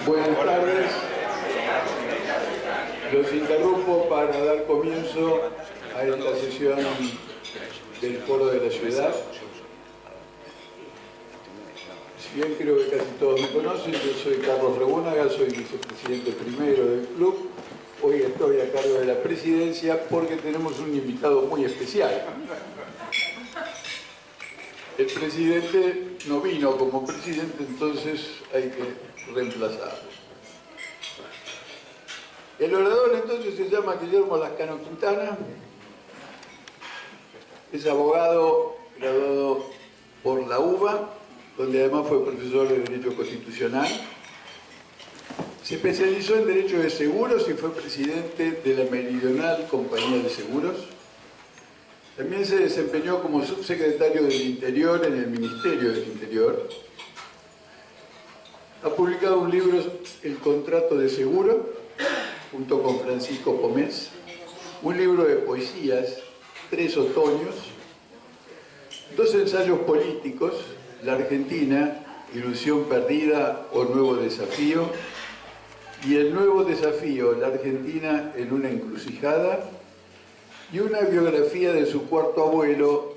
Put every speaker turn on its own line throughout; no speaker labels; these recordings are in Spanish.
Buenas tardes. Los interrumpo para dar comienzo a esta sesión del Foro de la Ciudad. Si bien creo que casi todos me conocen, yo soy Carlos Rebúnaga, soy vicepresidente primero del club. Hoy estoy a cargo de la presidencia porque tenemos un invitado muy especial. El presidente no vino como presidente, entonces hay que reemplazarlo. El orador entonces se llama Guillermo Lascano Quintana, es abogado graduado por la UBA, donde además fue profesor de Derecho Constitucional. Se especializó en Derecho de Seguros y fue presidente de la Meridional Compañía de Seguros. También se desempeñó como subsecretario del Interior en el Ministerio del Interior. Ha publicado un libro, El Contrato de Seguro, junto con Francisco Pomés, un libro de poesías, 3 otoños, 2 ensayos políticos, La Argentina, Ilusión Perdida o Nuevo Desafío, y El Nuevo Desafío, la Argentina en una encrucijada, y una biografía de su cuarto abuelo,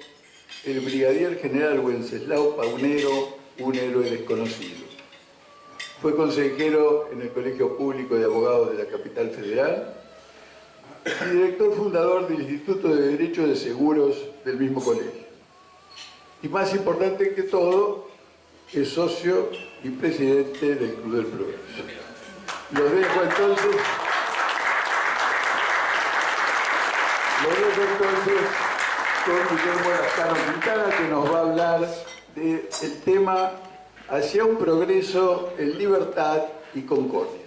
el brigadier general Wenceslao Paunero, un héroe desconocido. Fue consejero en el Colegio Público de Abogados de la Capital Federal y director fundador del Instituto de Derecho de Seguros del mismo colegio. Y más importante que todo, es socio y presidente del Club del Progreso. Los dejo entonces con Guillermo Lascano Quintana, que nos va a hablar del tema hacia un progreso en libertad y concordia.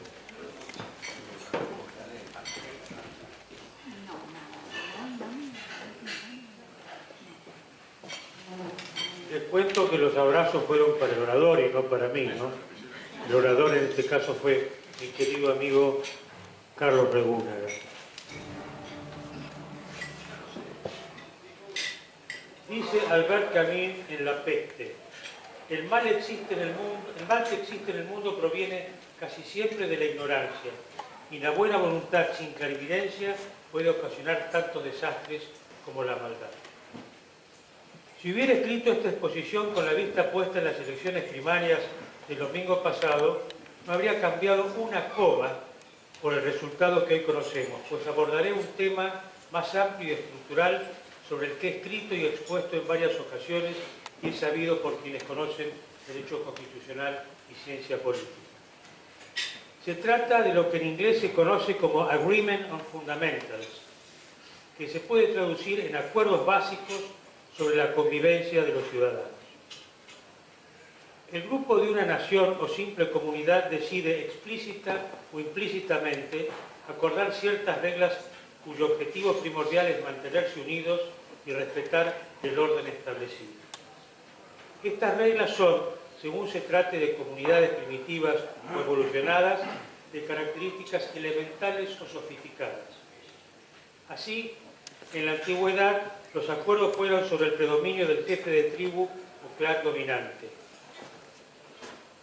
Les cuento que los abrazos fueron para el orador y no para mí, ¿no? El orador en este caso fue mi querido amigo Carlos Rebúnaga. Dice Albert Camus en La Peste: el mal que existe en el mundo proviene casi siempre de la ignorancia, y la buena voluntad sin clarividencia puede ocasionar tantos desastres como la maldad. Si hubiera escrito esta exposición con la vista puesta en las elecciones primarias del domingo pasado, no habría cambiado una coma por el resultado que hoy conocemos, pues abordaré un tema más amplio y estructural sobre el que he escrito y expuesto en varias ocasiones y es sabido por quienes conocen Derecho Constitucional y Ciencia Política. Se trata de lo que en inglés se conoce como Agreement on Fundamentals, que se puede traducir en acuerdos básicos sobre la convivencia de los ciudadanos. El grupo de una nación o simple comunidad decide explícita o implícitamente acordar ciertas reglas cuyo objetivo primordial es mantenerse unidos y respetar el orden establecido. Estas reglas son, según se trate de comunidades primitivas o evolucionadas, de características elementales o sofisticadas. Así, en la antigüedad, los acuerdos fueron sobre el predominio del jefe de tribu o clan dominante.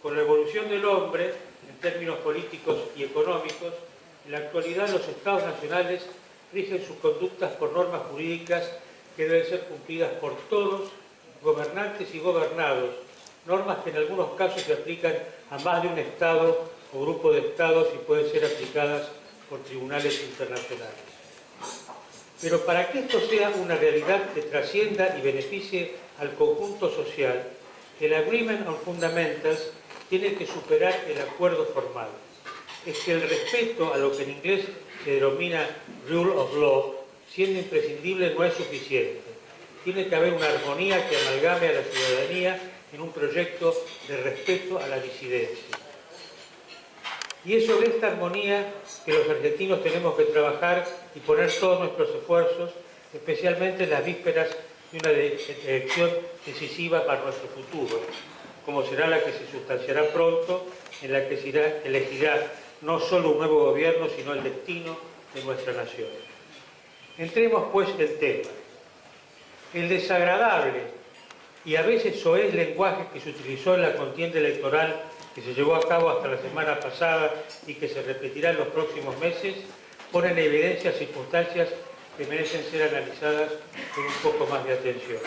Con la evolución del hombre, en términos políticos y económicos, en la actualidad los estados nacionales rigen sus conductas por normas jurídicas que deben ser cumplidas por todos, gobernantes y gobernados, normas que en algunos casos se aplican a más de un estado o grupo de estados y pueden ser aplicadas por tribunales internacionales. Pero para que esto sea una realidad que trascienda y beneficie al conjunto social, el Agreement on Fundamentals tiene que superar el acuerdo formal. Es que el respeto a lo que en inglés se denomina Rule of Law, siendo imprescindible, no es suficiente. Tiene que haber una armonía que amalgame a la ciudadanía en un proyecto de respeto a la disidencia. Y es sobre esta armonía que los argentinos tenemos que trabajar y poner todos nuestros esfuerzos, especialmente en las vísperas de una elección decisiva para nuestro futuro, como será la que se sustanciará pronto, en la que se elegirá no solo un nuevo gobierno, sino el destino de nuestra nación. Entremos pues en tema. El desagradable y a veces soez lenguaje que se utilizó en la contienda electoral que se llevó a cabo hasta la semana pasada y que se repetirá en los próximos meses, pone en evidencia circunstancias que merecen ser analizadas con un poco más de atención.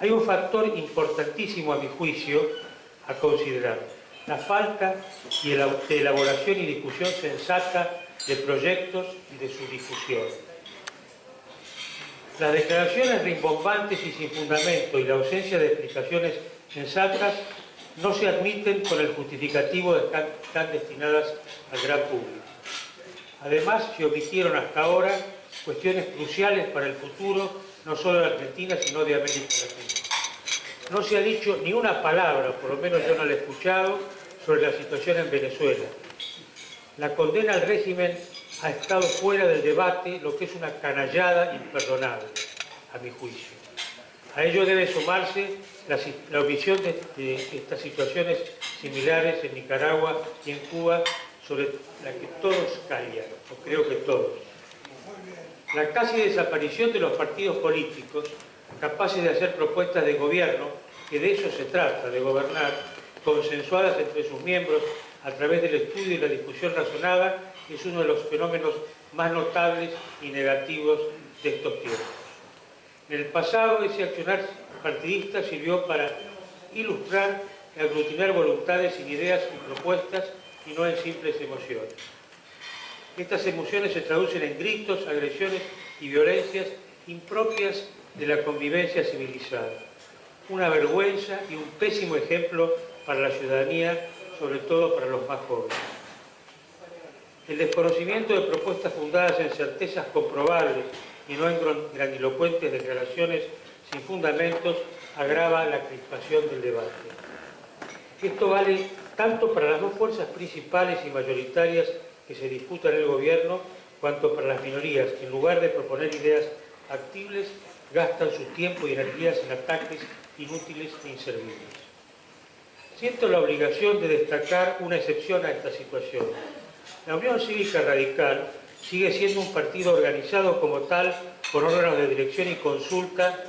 Hay un factor importantísimo a mi juicio a considerar: la falta de elaboración y discusión sensata de proyectos y de su difusión. Las declaraciones rimbombantes y sin fundamento y la ausencia de explicaciones sensatas no se admiten con el justificativo de que están destinadas al gran público. Además, se omitieron hasta ahora cuestiones cruciales para el futuro, no solo de Argentina, sino de América Latina. No se ha dicho ni una palabra, por lo menos yo no la he escuchado, sobre la situación en Venezuela. La condena al régimen ha estado fuera del debate, lo que es una canallada imperdonable, a mi juicio. A ello debe sumarse la omisión de estas situaciones similares en Nicaragua y en Cuba, sobre la que todos callan, o creo que todos. La casi desaparición de los partidos políticos, capaces de hacer propuestas de gobierno, que de eso se trata, de gobernar, consensuadas entre sus miembros a través del estudio y la discusión razonada, es uno de los fenómenos más notables y negativos de estos tiempos. En el pasado, ese accionar partidista sirvió para ilustrar y aglutinar voluntades sin ideas y propuestas, y no en simples emociones. Estas emociones se traducen en gritos, agresiones y violencias impropias de la convivencia civilizada. Una vergüenza y un pésimo ejemplo para la ciudadanía, sobre todo para los más jóvenes. El desconocimiento de propuestas fundadas en certezas comprobables y no en grandilocuentes declaraciones sin fundamentos agrava la crispación del debate. Esto vale tanto para las dos fuerzas principales y mayoritarias que se disputan en el gobierno, cuanto para las minorías, que en lugar de proponer ideas factibles, gastan su tiempo y energías en ataques inútiles e inservibles. Siento la obligación de destacar una excepción a esta situación. La Unión Cívica Radical sigue siendo un partido organizado como tal, con órganos de dirección y consulta,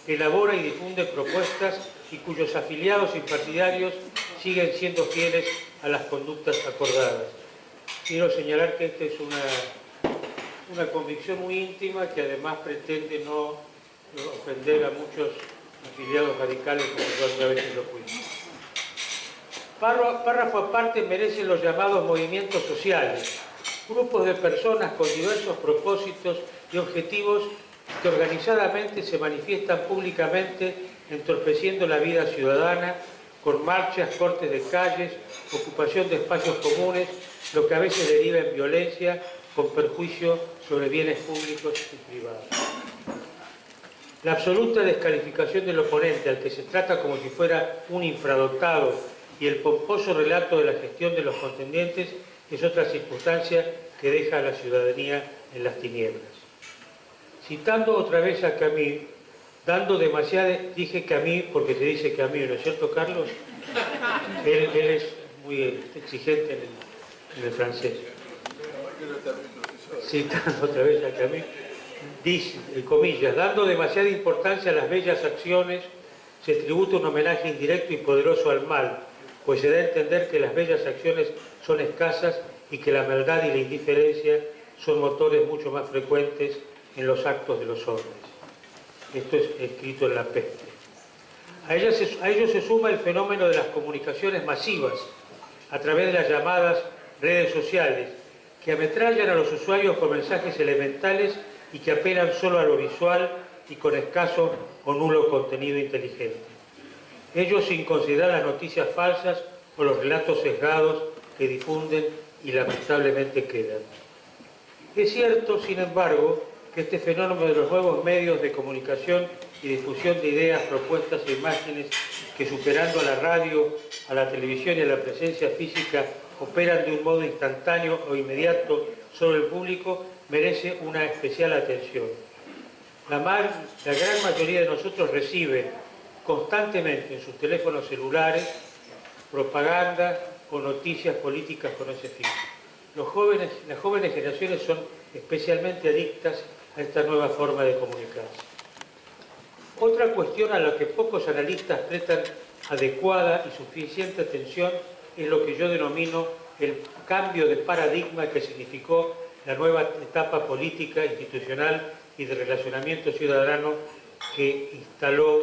que elabora y difunde propuestas y cuyos afiliados y partidarios siguen siendo fieles a las conductas acordadas. Quiero señalar que esta es una convicción muy íntima, que además pretende no ofender a muchos afiliados radicales como yo alguna vez lo fui. Párrafo aparte merecen los llamados movimientos sociales, grupos de personas con diversos propósitos y objetivos que organizadamente se manifiestan públicamente entorpeciendo la vida ciudadana con marchas, cortes de calles, ocupación de espacios comunes, lo que a veces deriva en violencia con perjuicio sobre bienes públicos y privados. La absoluta descalificación del oponente, al que se trata como si fuera un infradotado, y el pomposo relato de la gestión de los contendientes es otra circunstancia que deja a la ciudadanía en las tinieblas. Citando otra vez a Camus, dando demasiada, dije Camus porque se dice Camus, ¿no es cierto, Carlos? Él es muy exigente en el francés. Citando otra vez a Camus, dice, comillas, dando demasiada importancia a las bellas acciones, se tributa un homenaje indirecto y poderoso al mal, pues se da a entender que las bellas acciones son escasas y que la maldad y la indiferencia son motores mucho más frecuentes en los actos de los hombres. Esto es escrito en La Peste. A ello se suma el fenómeno de las comunicaciones masivas a través de las llamadas redes sociales, que ametrallan a los usuarios con mensajes elementales y que apelan solo a lo visual y con escaso o nulo contenido inteligente. Ello sin considerar las noticias falsas o los relatos sesgados que difunden y lamentablemente quedan. Es cierto, sin embargo, que este fenómeno de los nuevos medios de comunicación y difusión de ideas, propuestas e imágenes que, superando a la radio, a la televisión y a la presencia física, operan de un modo instantáneo o inmediato sobre el público, merece una especial atención. La gran mayoría de nosotros recibe constantemente en sus teléfonos celulares propaganda o noticias políticas con ese fin. Las jóvenes generaciones son especialmente adictas a esta nueva forma de comunicarse. Otra cuestión a la que pocos analistas prestan adecuada y suficiente atención es lo que yo denomino el cambio de paradigma que significó la nueva etapa política, institucional y de relacionamiento ciudadano que instaló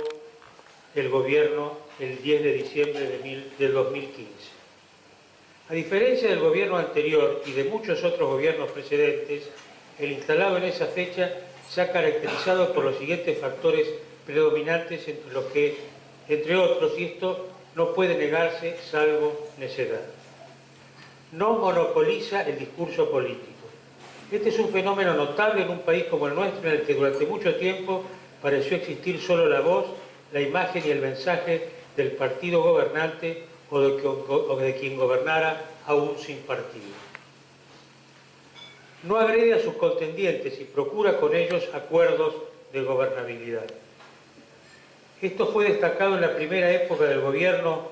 el gobierno el 10 de diciembre del 2015. A diferencia del gobierno anterior y de muchos otros gobiernos precedentes, el instalado en esa fecha se ha caracterizado por los siguientes factores predominantes entre otros, y esto no puede negarse salvo necedad. No monopoliza el discurso político. Este es un fenómeno notable en un país como el nuestro, en el que durante mucho tiempo pareció existir solo la voz, la imagen y el mensaje del partido gobernante o de quien gobernara aún sin partido. No agrede a sus contendientes y procura con ellos acuerdos de gobernabilidad. Esto fue destacado en la primera época del gobierno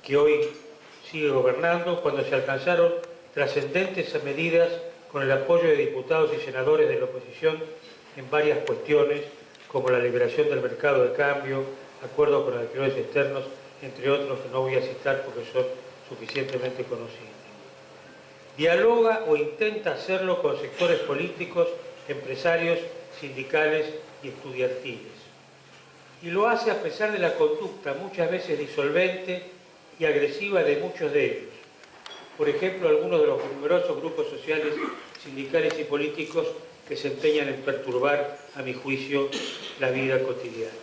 que hoy sigue gobernando, cuando se alcanzaron trascendentes medidas con el apoyo de diputados y senadores de la oposición en varias cuestiones, como la liberación del mercado de cambio, acuerdos con alquileres externos, entre otros que no voy a citar porque son suficientemente conocidos. Dialoga o intenta hacerlo con sectores políticos, empresarios, sindicales y estudiantiles. Y lo hace a pesar de la conducta muchas veces disolvente y agresiva de muchos de ellos. Por ejemplo, algunos de los numerosos grupos sociales, sindicales y políticos que se empeñan en perturbar, a mi juicio, la vida cotidiana.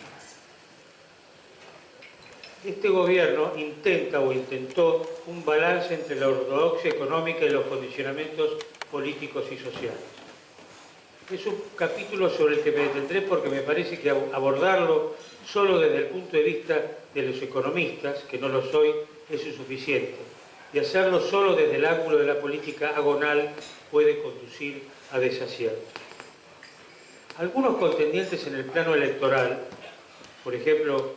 Este gobierno intenta o intentó un balance entre la ortodoxia económica y los condicionamientos políticos y sociales. Es un capítulo sobre el que me detendré porque me parece que abordarlo solo desde el punto de vista de los economistas, que no lo soy, es insuficiente. Y hacerlo solo desde el ángulo de la política agonal puede conducir a desaciertos. Algunos contendientes en el plano electoral, por ejemplo,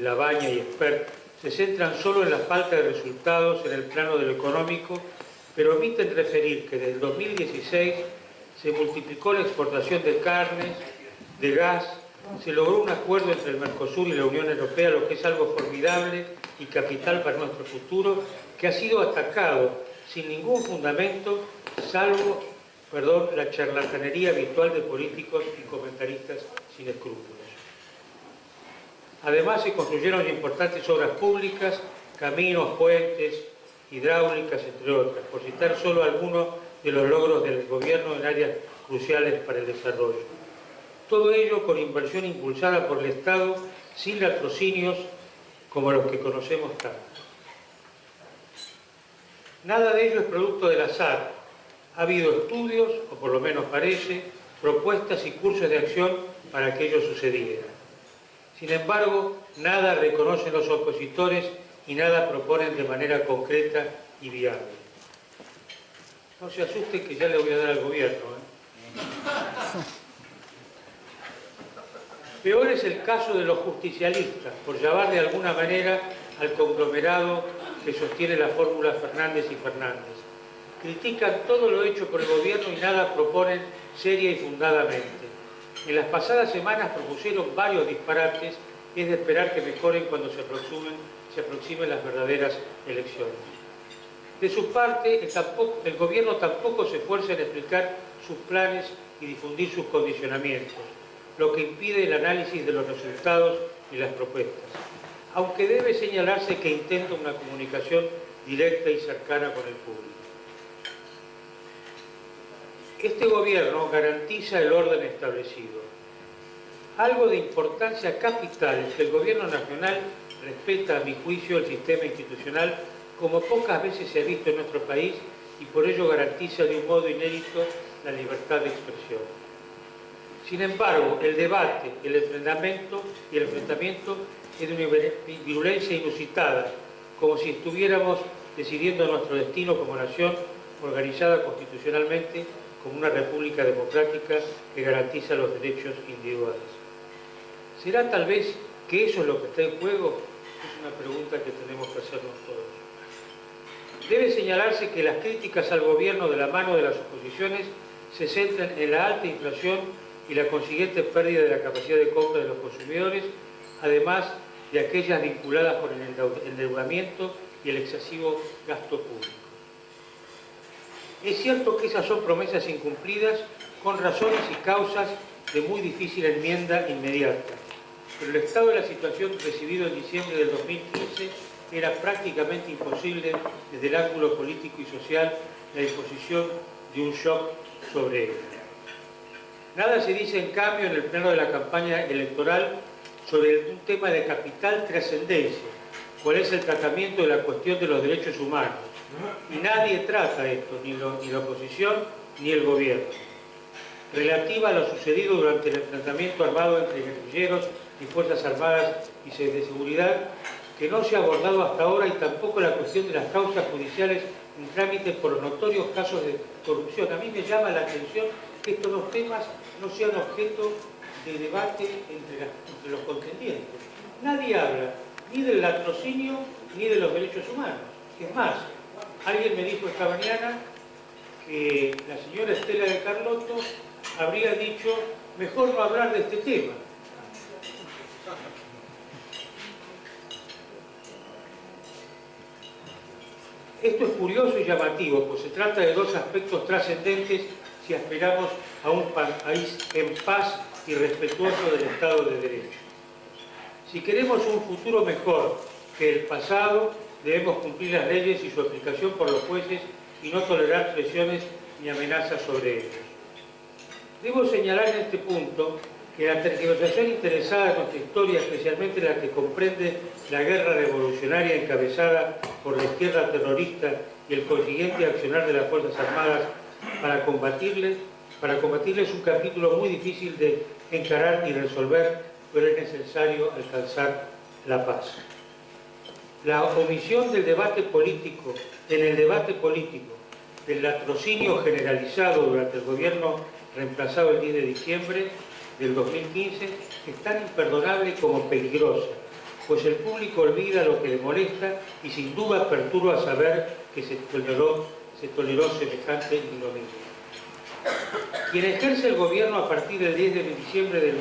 Labaña y Espert, se centran solo en la falta de resultados en el plano de lo económico, pero omiten referir que desde el 2016 se multiplicó la exportación de carnes, de gas, se logró un acuerdo entre el Mercosur y la Unión Europea, lo que es algo formidable y capital para nuestro futuro, que ha sido atacado sin ningún fundamento, salvo, la charlatanería habitual de políticos y comentaristas sin escrúpulos. Además, se construyeron importantes obras públicas, caminos, puentes, hidráulicas, entre otras, por citar solo algunos de los logros del gobierno en áreas cruciales para el desarrollo. Todo ello con inversión impulsada por el Estado, sin latrocinios como los que conocemos tanto. Nada de ello es producto del azar. Ha habido estudios, o por lo menos parece, propuestas y cursos de acción para que ello sucediera. Sin embargo, nada reconocen los opositores y nada proponen de manera concreta y viable. No se asusten que ya le voy a dar al gobierno, Peor es el caso de los justicialistas, por llamar de alguna manera al conglomerado que sostiene la fórmula Fernández y Fernández. Critican todo lo hecho por el gobierno y nada proponen seria y fundadamente. En las pasadas semanas propusieron varios disparates y es de esperar que mejoren cuando se aproximen las verdaderas elecciones. De su parte, el gobierno tampoco se esfuerza en explicar sus planes y difundir sus condicionamientos, lo que impide el análisis de los resultados y las propuestas, aunque debe señalarse que intenta una comunicación directa y cercana con el público. Este gobierno garantiza el orden establecido. Algo de importancia capital es que el gobierno nacional respeta, a mi juicio, el sistema institucional como pocas veces se ha visto en nuestro país y por ello garantiza de un modo inédito la libertad de expresión. Sin embargo, el debate, el enfrentamiento es de una virulencia inusitada, como si estuviéramos decidiendo nuestro destino como nación organizada constitucionalmente como una república democrática que garantiza los derechos individuales. ¿Será tal vez que eso es lo que está en juego? Es una pregunta que tenemos que hacernos todos. Debe señalarse que las críticas al gobierno de la mano de las oposiciones se centran en la alta inflación y la consiguiente pérdida de la capacidad de compra de los consumidores, además de aquellas vinculadas con el endeudamiento y el excesivo gasto público. Es cierto que esas son promesas incumplidas con razones y causas de muy difícil enmienda inmediata, pero el estado de la situación recibido en diciembre del 2015 era prácticamente imposible desde el ángulo político y social la imposición de un shock sobre ella. Nada se dice en cambio en el pleno de la campaña electoral sobre un tema de capital trascendencia, cuál es el tratamiento de la cuestión de los derechos humanos. Y nadie trata esto, ni la oposición ni el gobierno. Relativa a lo sucedido durante el enfrentamiento armado entre guerrilleros y Fuerzas Armadas y de Seguridad, que no se ha abordado hasta ahora, y tampoco la cuestión de las causas judiciales en trámite por los notorios casos de corrupción. A mí me llama la atención que estos dos temas no sean objeto de debate entre los contendientes. Nadie habla ni del latrocinio ni de los derechos humanos. Es más, alguien me dijo esta mañana que la señora Estela de Carlotto habría dicho mejor no hablar de este tema. Esto es curioso y llamativo, pues se trata de dos aspectos trascendentes si aspiramos a un país en paz y respetuoso del Estado de Derecho. Si queremos un futuro mejor que el pasado, debemos cumplir las leyes y su aplicación por los jueces y no tolerar presiones ni amenazas sobre ellos. Debo señalar en este punto que la tergiversación interesada en nuestra historia, especialmente la que comprende la guerra revolucionaria encabezada por la izquierda terrorista y el consiguiente accionar de las Fuerzas Armadas para combatirle, es un capítulo muy difícil de encarar y resolver, pero es necesario alcanzar la paz. La omisión del debate político, del latrocinio generalizado durante el gobierno reemplazado el 10 de diciembre del 2015 es tan imperdonable como peligrosa, pues el público olvida lo que le molesta y sin duda perturba saber que se toleró semejante ignominia. Quien ejerce el gobierno a partir del 10 de diciembre de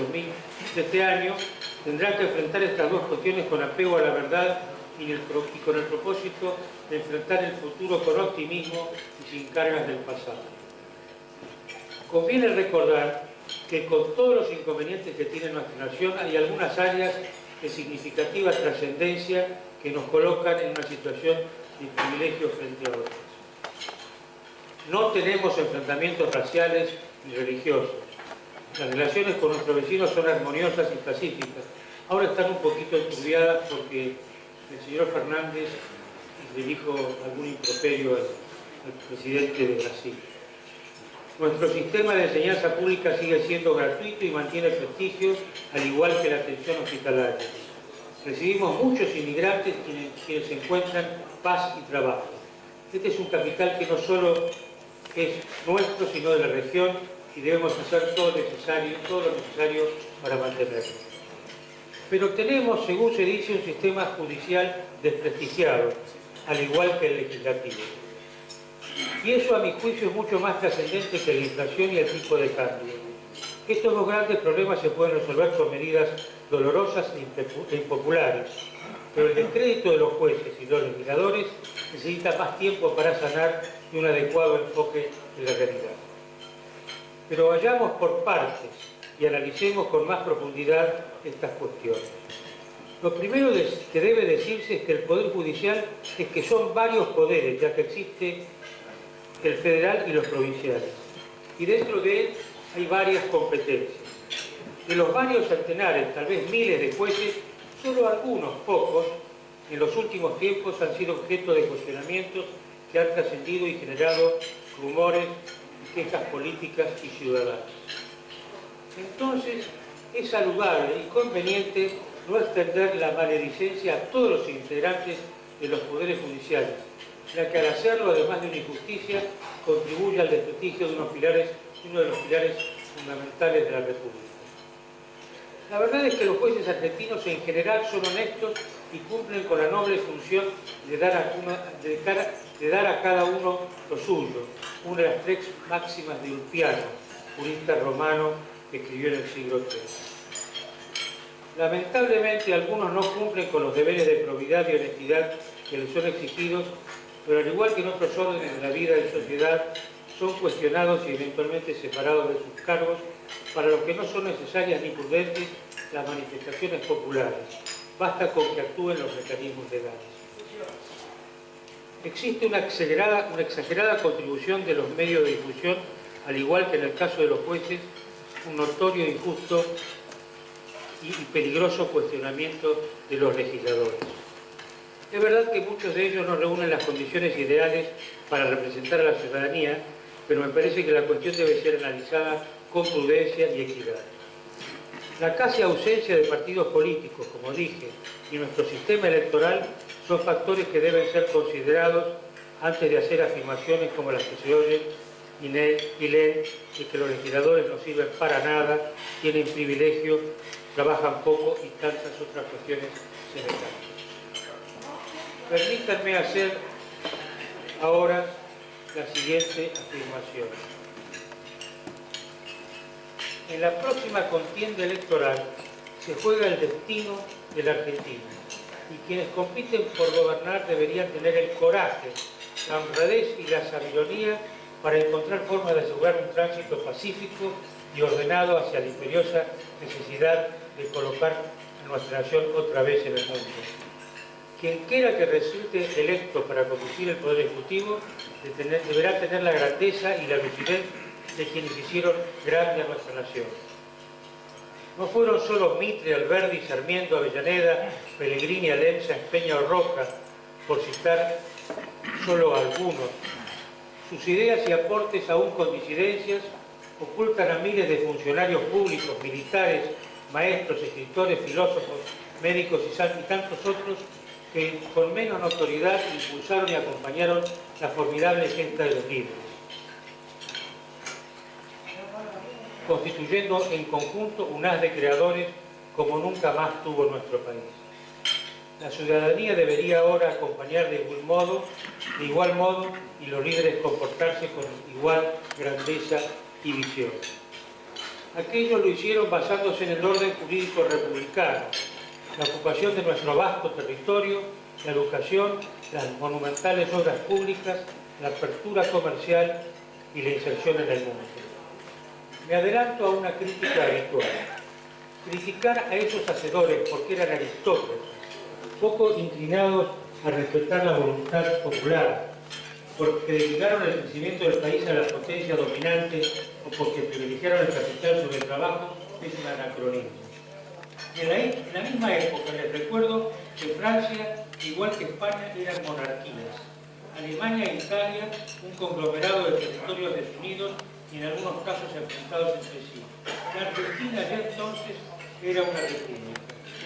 este año tendrá que enfrentar estas dos cuestiones con apego a la verdad y con el propósito de enfrentar el futuro con optimismo y sin cargas del pasado. Conviene recordar que con todos los inconvenientes que tiene nuestra nación hay algunas áreas de significativa trascendencia que nos colocan en una situación de privilegio frente a otras. No tenemos enfrentamientos raciales ni religiosos. Las relaciones con nuestros vecinos son armoniosas y pacíficas. Ahora están un poquito enturbiadas porque el señor Fernández le dijo algún improperio al presidente de Brasil. Nuestro sistema de enseñanza pública sigue siendo gratuito y mantiene prestigio, al igual que la atención hospitalaria. Recibimos muchos inmigrantes quienes encuentran paz y trabajo. Este es un capital que no solo es nuestro, sino de la región, y debemos hacer todo lo necesario para mantenerlo. Pero tenemos, según se dice, un sistema judicial desprestigiado, al igual que el legislativo. Y eso, a mi juicio, es mucho más trascendente que la inflación y el tipo de cambio. Estos dos grandes problemas se pueden resolver con medidas dolorosas e impopulares, pero el descrédito de los jueces y los legisladores necesita más tiempo para sanar y un adecuado enfoque de la realidad. Pero vayamos por partes y analicemos con más profundidad estas cuestiones. Lo primero que debe decirse es que el Poder Judicial es que son varios poderes, ya que existe el federal y los provinciales. Y dentro de él hay varias competencias. De los varios centenares, tal vez miles de jueces, solo algunos pocos en los últimos tiempos han sido objeto de cuestionamientos que han trascendido y generado rumores y quejas políticas y ciudadanas. Entonces, es saludable y conveniente no extender la maledicencia a todos los integrantes de los poderes judiciales, ya que al hacerlo, además de una injusticia, contribuye al desprestigio de uno de los pilares fundamentales de la República. La verdad es que los jueces argentinos en general son honestos y cumplen con la noble función de dar a cada uno lo suyo, una de las tres máximas de Ulpiano, jurista romano que escribió en el siglo III. Lamentablemente algunos no cumplen con los deberes de probidad y honestidad que les son exigidos, pero al igual que en otros órdenes de la vida en sociedad, son cuestionados y eventualmente separados de sus cargos, para lo que no son necesarias ni prudentes las manifestaciones populares. Basta con que actúen los mecanismos legales. Existe una exagerada contribución de los medios de difusión, al igual que en el caso de los jueces, un notorio, injusto y peligroso cuestionamiento de los legisladores. Es verdad que muchos de ellos no reúnen las condiciones ideales para representar a la ciudadanía, pero me parece que la cuestión debe ser analizada con prudencia y equidad. La casi ausencia de partidos políticos, como dije, y nuestro sistema electoral son factores que deben ser considerados antes de hacer afirmaciones como las que se oyen y leen de que los legisladores no sirven para nada, tienen privilegios, trabajan poco y tantas otras cuestiones semejantes. Permítanme hacer ahora la siguiente afirmación. En la próxima contienda electoral se juega el destino de la Argentina y quienes compiten por gobernar deberían tener el coraje, la honradez y la sabiduría para encontrar formas de asegurar un tránsito pacífico y ordenado hacia la imperiosa necesidad de colocar a nuestra nación otra vez en el mundo. Quien quiera que resulte electo para conducir el Poder Ejecutivo deberá tener la grandeza y la lucidez de quienes hicieron grande a nuestra nación. No fueron solo Mitre, Alberdi, Sarmiento, Avellaneda, Pellegrini, Alenza, Espeña o Roca, por citar solo algunos. Sus ideas y aportes, aún con disidencias, ocultan a miles de funcionarios públicos, militares, maestros, escritores, filósofos, médicos y tantos otros que con menos notoriedad impulsaron y acompañaron la formidable gesta de los libres, constituyendo en conjunto un haz de creadores como nunca más tuvo nuestro país. La ciudadanía debería ahora acompañar de igual modo, y los líderes comportarse con igual grandeza y visión. Aquellos lo hicieron basándose en el orden jurídico republicano, la ocupación de nuestro vasto territorio, la educación, las monumentales obras públicas, la apertura comercial y la inserción en el mundo. Me adelanto a una crítica habitual. Criticar a esos hacedores porque eran aristócratas, poco inclinados a respetar la voluntad popular, porque dedicaron el crecimiento del país a la potencia dominante o porque privilegiaron el capital sobre el trabajo, es un anacronismo. En la misma época les recuerdo que Francia, igual que España, eran monarquías. Alemania e Italia, un conglomerado de territorios desunidos y en algunos casos enfrentados entre sí. La Argentina ya entonces era una república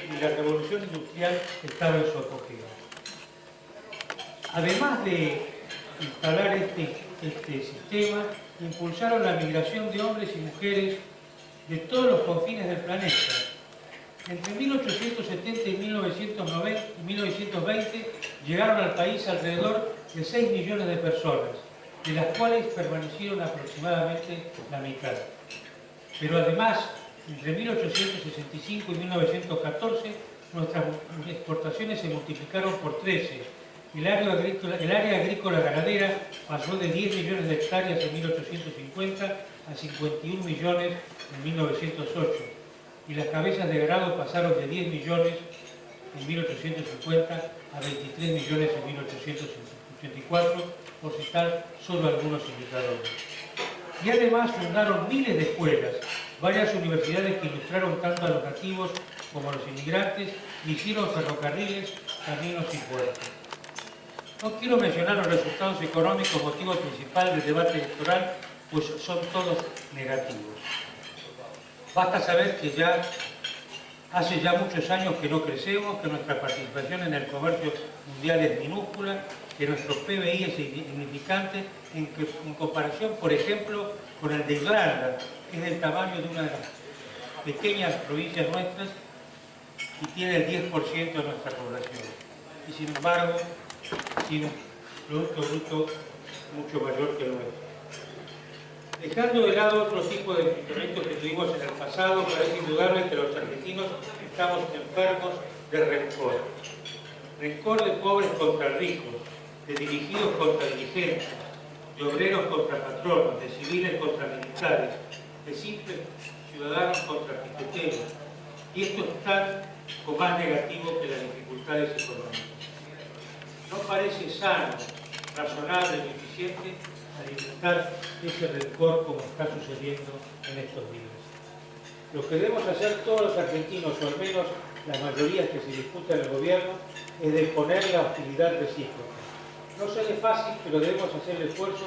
y la revolución industrial estaba en su apogeo. Además de instalar este sistema, impulsaron la migración de hombres y mujeres de todos los confines del planeta. Entre 1870 y 1920 llegaron al país alrededor de 6 millones de personas, de las cuales permanecieron aproximadamente la mitad. Pero además, entre 1865 y 1914, nuestras exportaciones se multiplicaron por 13. El área agrícola ganadera pasó de 10 millones de hectáreas en 1850 a 51 millones en 1908. Y las cabezas de ganado pasaron de 10 millones en 1850 a 23 millones en 1884, por citar solo algunos indicadores. Y además fundaron miles de escuelas, varias universidades que ilustraron tanto a los nativos como a los inmigrantes y hicieron ferrocarriles, caminos y puertos. No quiero mencionar los resultados económicos, motivo principal del debate electoral, pues son todos negativos. Basta saber que hace ya muchos años que no crecemos, que nuestra participación en el comercio mundial es minúscula, que nuestro PBI es insignificante en comparación, por ejemplo, con el de Irlanda, que es del tamaño de una de las pequeñas provincias nuestras y tiene el 10% de nuestra población. Y sin embargo, tiene un Producto Bruto mucho mayor que el nuestro. Dejando de lado otro tipo de enfrentamientos que tuvimos en el pasado, parece indudable que los argentinos estamos enfermos de rencor. Rencor de pobres contra ricos, de dirigidos contra dirigentes, de obreros contra patronos, de civiles contra militares, de simples ciudadanos contra piqueteros. Y esto es tan o más negativo que las dificultades económicas. No parece sano, razonable y eficiente alimentar ese rencor como está sucediendo en estos días. Lo que debemos hacer todos los argentinos, o al menos la mayoría que se disputa en el gobierno, es deponer la hostilidad recíproca. No será fácil, pero debemos hacer el esfuerzo,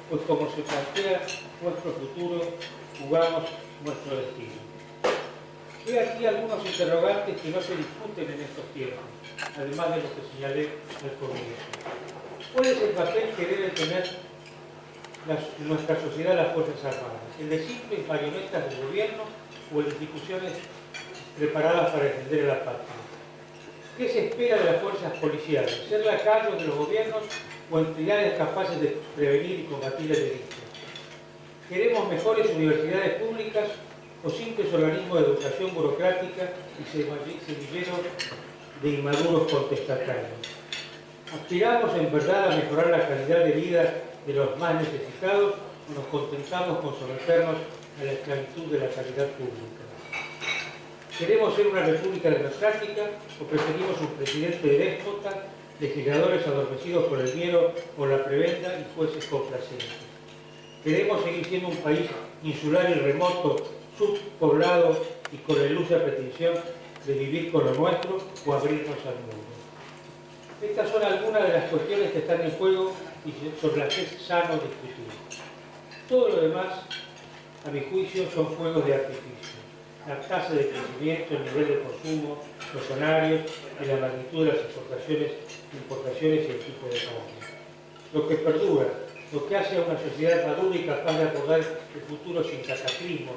pues como se plantea nuestro futuro, jugamos nuestro destino. He aquí algunos interrogantes que no se discuten en estos tiempos, además de lo que señalé al comienzo. ¿Cuál es el papel que debe tener en nuestra sociedad las Fuerzas Armadas? ¿El de simples marionetas del gobierno o el de instituciones preparadas para defender a la patria? ¿Qué se espera de las fuerzas policiales? ¿Ser lacayos de los gobiernos o entidades capaces de prevenir y combatir el delito? ¿Queremos mejores universidades públicas o simples organismos de educación burocrática y semilleros de inmaduros contestatarios? ¿Aspiramos en verdad a mejorar la calidad de vida de los más necesitados o nos contentamos con someternos a la esclavitud de la caridad pública? ¿Queremos ser una república democrática o preferimos un presidente déspota, legisladores adormecidos por el miedo o la prebenda y jueces complacientes? ¿Queremos seguir siendo un país insular y remoto, subpoblado y con la ilusa pretensión de vivir con lo nuestro o abrirnos al mundo? Estas son algunas de las cuestiones que están en juego y sobre las que es sano discutir. Todo lo demás, a mi juicio, son fuegos de artificio. La tasa de crecimiento, el nivel de consumo, los salarios y la magnitud de las importaciones y el tipo de cambio. Lo que perdura, lo que hace a una sociedad madura y capaz de abordar el futuro sin cataclismos,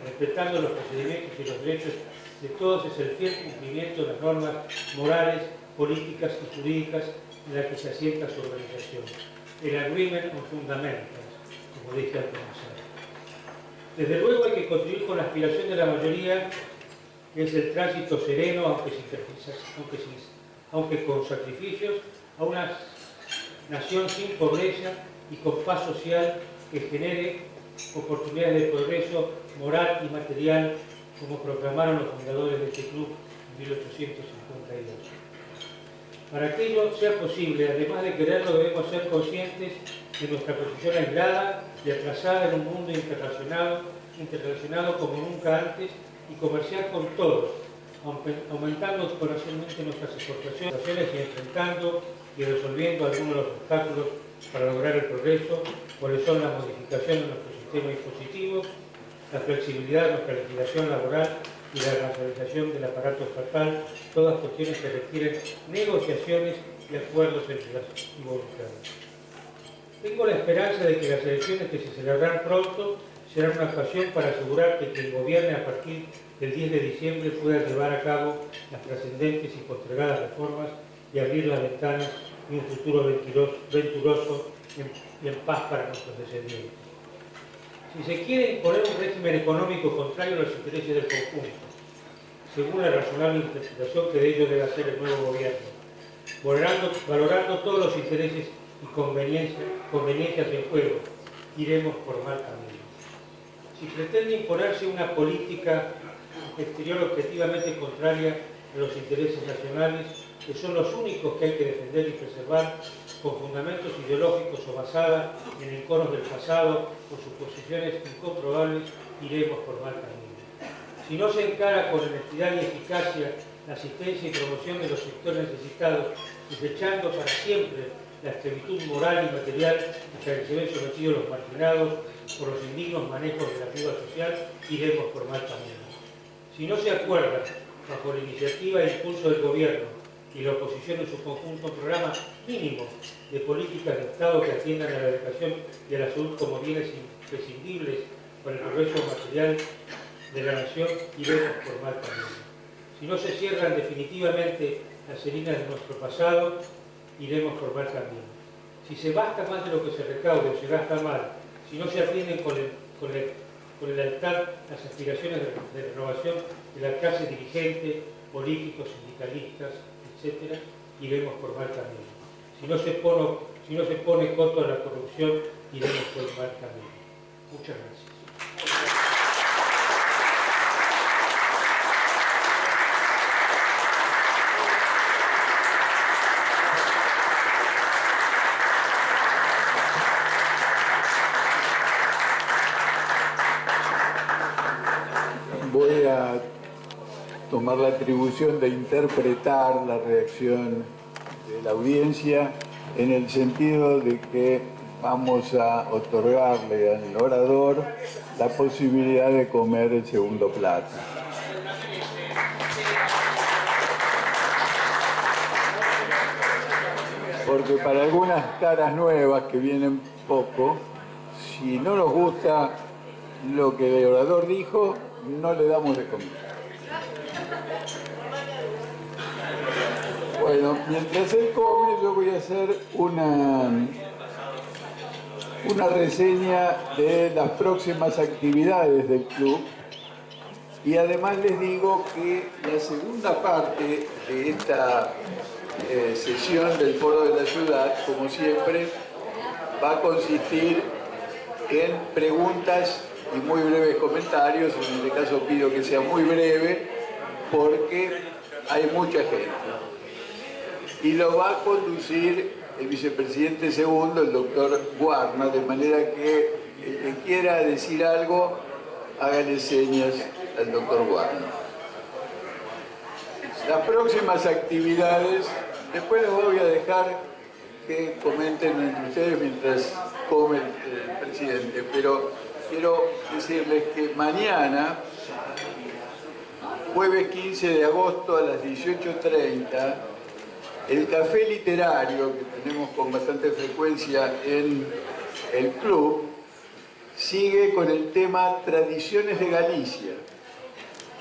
respetando los procedimientos y los derechos de todos, es el fiel cumplimiento de las normas morales, políticas y jurídicas en las que se asienta su organización. El agreement on fundamentals, como dije al comenzar. Desde luego hay que contribuir con la aspiración de la mayoría, que es el tránsito sereno, aunque con sacrificios, a una nación sin pobreza y con paz social que genere oportunidades de progreso moral y material, como proclamaron los fundadores de este club en 1852. Para que ello sea posible, además de quererlo, debemos ser conscientes de nuestra posición aislada y atrasada en un mundo interrelacionado como nunca antes y comerciar con todos, aumentando exponencialmente nuestras exportaciones y enfrentando y resolviendo algunos de los obstáculos para lograr el progreso, cuáles son la modificación de nuestro sistema impositivo, la flexibilidad de nuestra legislación laboral y la racionalización del aparato estatal, todas cuestiones que requieren negociaciones y acuerdos entre las involucradas. Tengo la esperanza de que las elecciones que se celebrarán pronto serán una ocasión para asegurar que quien gobierne a partir del 10 de diciembre pueda llevar a cabo las trascendentes y postergadas reformas y abrir las ventanas de un futuro venturoso y en paz para nuestros descendientes. Si se quiere imponer un régimen económico contrario a los intereses del conjunto, según la razonable interpretación que de ello debe hacer el nuevo gobierno, valorando todos los intereses y conveniencias en juego, iremos por mal camino. Si pretende imponerse una política exterior objetivamente contraria a los intereses nacionales, que son los únicos que hay que defender y preservar, con fundamentos ideológicos o basada en enconos del pasado o suposiciones incomprobables, iremos por mal camino. Si no se encara con honestidad y eficacia la asistencia y promoción de los sectores necesitados, desechando para siempre la esclavitud moral y material a que se ven sometidos los marginados por los indignos manejos de la ayuda social, iremos por mal camino. Si no se acuerda, bajo la iniciativa e impulso del Gobierno y la oposición en su conjunto, un programa mínimo de políticas de Estado que atiendan a la educación y a la salud como bienes imprescindibles para el progreso material de la nación, iremos por mal camino. Si no se cierran definitivamente las heridas de nuestro pasado, iremos por mal camino. Si se gasta más de lo que se recaude o se gasta mal, si no se atienden con con lealtad las aspiraciones de renovación de la clase dirigente, políticos, sindicalistas, etc., iremos por mal camino. Si no se pone coto a la corrupción, iremos por mal camino. Muchas gracias.
Voy a tomar la atribución de interpretar la reacción de la audiencia en el sentido de que vamos a otorgarle al orador la posibilidad de comer el segundo plato. Porque para algunas caras nuevas que vienen poco, si no nos gusta lo que el orador dijo, no le damos de comer. Bueno, mientras él come, yo voy a hacer una reseña de las próximas actividades del club y además les digo que la segunda parte de esta sesión del Foro de la Ciudad, como siempre, va a consistir en preguntas y muy breves comentarios. En este caso pido que sea muy breve porque hay mucha gente. Y lo va a conducir el vicepresidente segundo, el doctor Guarna, de manera que el que quiera decir algo, hágale señas al doctor Guarna. Las próximas actividades, después les voy a dejar que comenten entre ustedes mientras come el presidente, pero quiero decirles que mañana, jueves 15 de agosto a las 18:30, el café literario que tenemos con bastante frecuencia en el club sigue con el tema Tradiciones de Galicia.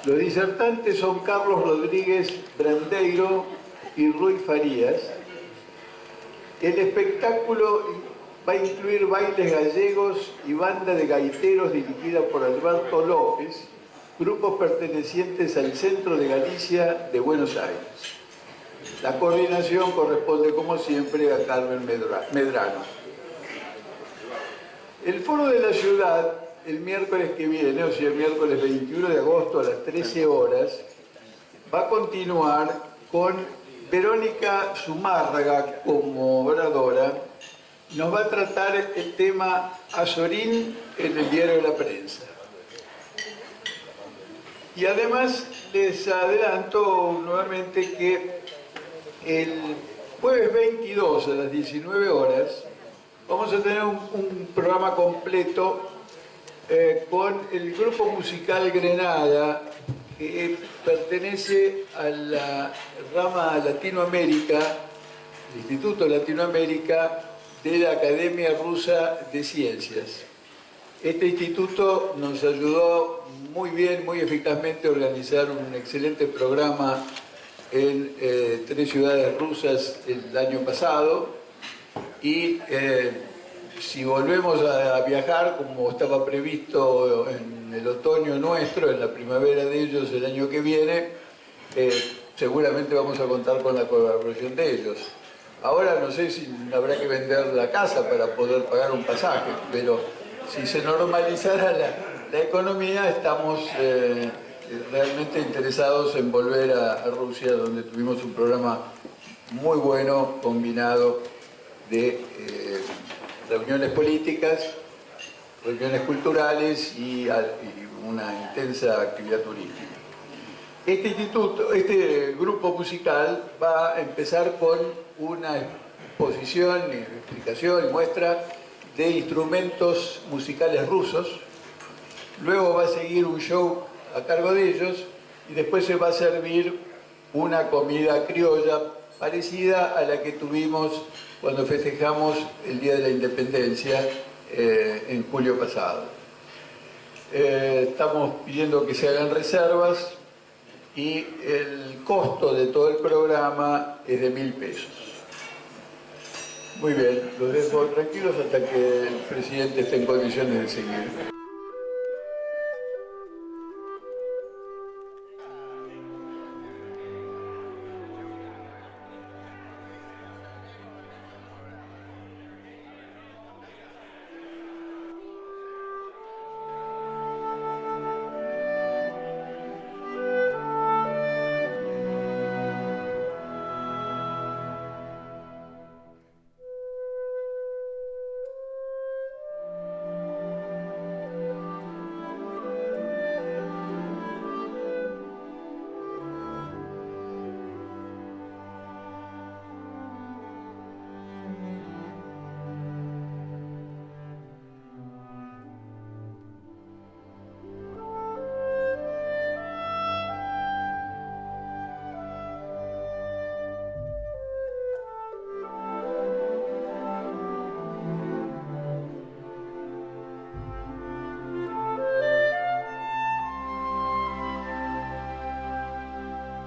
Los disertantes son Carlos Rodríguez Brandeiro y Rui Farías. El espectáculo va a incluir bailes gallegos y banda de gaiteros dirigida por Alberto López, grupos pertenecientes al Centro de Galicia de Buenos Aires. La coordinación corresponde, como siempre, a Carmen Medrano. El Foro de la Ciudad, el miércoles que viene, o sea, el miércoles 21 de agosto a las 13 horas, va a continuar con Verónica Zumárraga como oradora. Nos va a tratar el tema Azorín en el diario de la prensa. Y además les adelanto nuevamente que el jueves 22 a las 19 horas vamos a tener un programa completo con el grupo musical Grenada, que pertenece a la rama Latinoamérica, el Instituto Latinoamérica de la Academia Rusa de Ciencias. Este instituto nos ayudó muy bien, muy eficazmente a organizar un excelente programa en 3 ciudades rusas el año pasado y si volvemos a viajar como estaba previsto en el otoño nuestro, en la primavera de ellos el año que viene, seguramente vamos a contar con la colaboración de ellos. Ahora no sé si habrá que vender la casa para poder pagar un pasaje, pero si se normalizara la economía, estamos realmente interesados en volver a Rusia, donde tuvimos un programa muy bueno, combinado de reuniones políticas, reuniones culturales y una intensa actividad turística. Este grupo musical va a empezar con una exposición, explicación y muestra de instrumentos musicales rusos. Luego va a seguir un show a cargo de ellos y después se va a servir una comida criolla parecida a la que tuvimos cuando festejamos el Día de la Independencia en julio pasado. Estamos pidiendo que se hagan reservas y el costo de todo el programa es de 1.000 pesos. Muy bien, los dejo tranquilos hasta que el presidente esté en condiciones de seguir.